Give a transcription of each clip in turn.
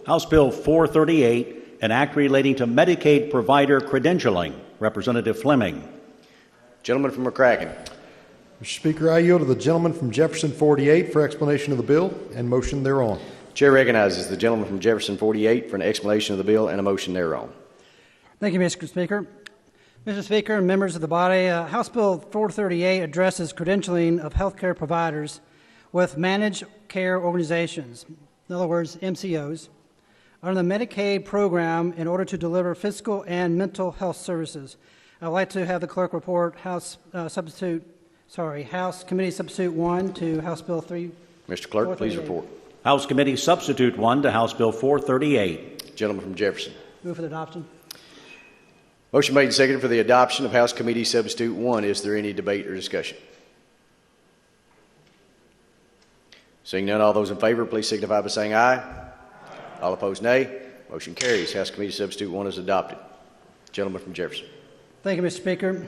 House Bill 438, an act relating to Medicaid provider credentialing. Representative Fleming. Gentleman from McCracken. Mr. Speaker, I yield to the gentleman from Jefferson 48 for explanation of the bill and motion thereon. Chair recognizes the gentleman from Jefferson 48 for an explanation of the bill and a motion thereon. Thank you, Mr. Speaker. Mr. Speaker and members of the body, House Bill 438 addresses credentialing of healthcare providers with managed care organizations, in other words, MCOs, under the Medicaid program in order to deliver physical and mental health services. I'd like to have the clerk report House Committee Substitute 1 to House Bill 3. Mr. Clerk, please report. House Committee Substitute 1 to House Bill 438. Gentleman from Jefferson. Move for the adoption. Motion made and seconded for the adoption of House Committee Substitute 1. Is there any debate or discussion? Seeing none, all those in favor, please signify by saying aye. All opposed, nay. Motion carries. House Committee Substitute 1 is adopted. Gentleman from Jefferson. Thank you, Mr. Speaker.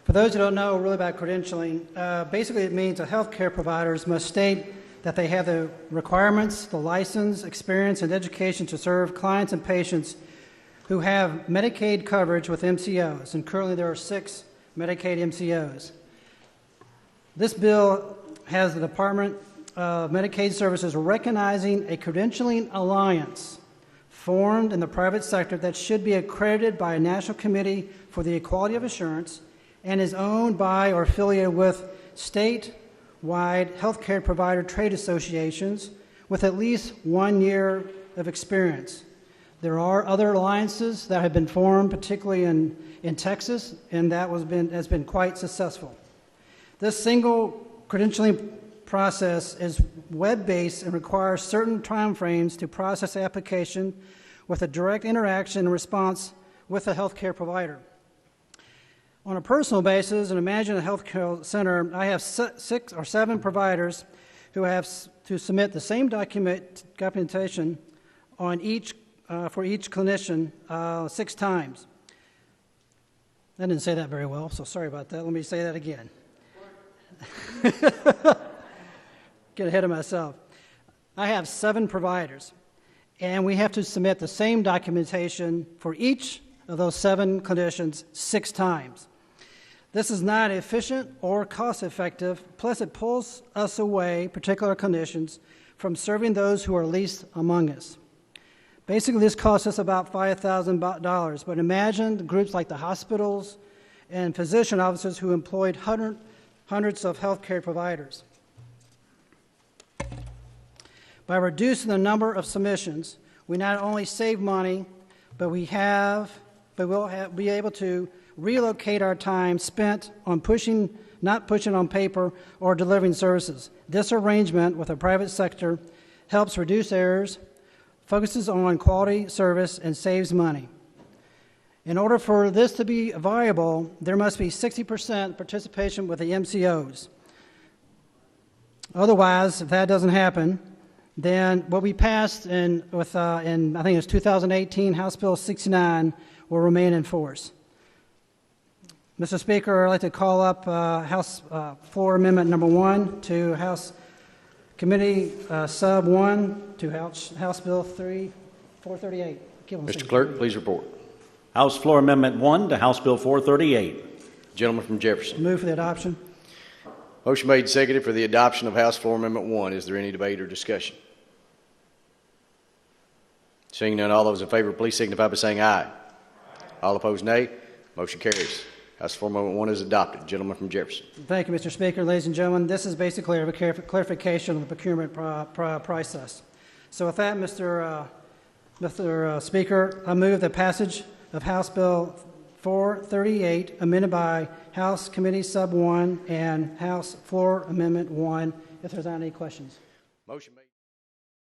For those who don't know really about credentialing, basically it means that healthcare providers must state that they have the requirements, the license, experience, and education to serve clients and patients who have Medicaid coverage with MCOs, and currently there are 6 Medicaid MCOs. This bill has the Department of Medicaid Services recognizing a credentialing alliance formed in the private sector that should be accredited by a National Committee for the Equality of Assurance and is owned by or affiliated with statewide healthcare provider trade associations with at least 1 year of experience. There are other alliances that have been formed, particularly in Texas, and that has been quite successful. This single credentialing process is web-based and requires certain timeframes to process the application with a direct interaction and response with the healthcare provider. On a personal basis, and imagine a healthcare center, I have 6 or 7 providers who have to submit the same documentation on for each clinician 6 times. I didn't say that very well, so sorry about that. Let me say that again. Get ahead of myself. I have 7 providers, and we have to submit the same documentation for each of those 7 clinicians 6 times. This is not efficient or cost-effective, plus it pulls us away, particular clinicians, from serving those who are least among us. Basically, this costs us about $5,000, but imagine groups like the hospitals and physician offices who employed hundreds of healthcare providers. By reducing the number of submissions, we not only save money, but we'll be able to relocate our time spent on not pushing on paper or delivering services. This arrangement with the private sector helps reduce errors, focuses on quality service, and saves money. In order for this to be viable, there must be 60% participation with the MCOs. Otherwise, if that doesn't happen, then what we passed in I think it was 2018, House Bill 69, will remain in force. Mr. Speaker, I'd like to call up House Floor Amendment number 1 to House Committee Sub 1 to House Bill 438. Mr. Clerk, please report. House Floor Amendment 1 to House Bill 438. Gentleman from Jefferson. Move for the adoption. Motion made and seconded for the adoption of House Floor Amendment 1. Is there any debate or discussion? Seeing none, all those in favor, please signify by saying aye. All opposed, nay. Motion carries. House Floor Amendment 1 is adopted. Gentleman from Jefferson. Thank you, Mr. Speaker. Ladies and gentlemen, this is basically a clarification of the procurement process. So with that, Mr. Speaker, I move the passage of House Bill 438, amended by House Committee Sub 1 and House Floor Amendment 1, if there's not any questions. Motion made.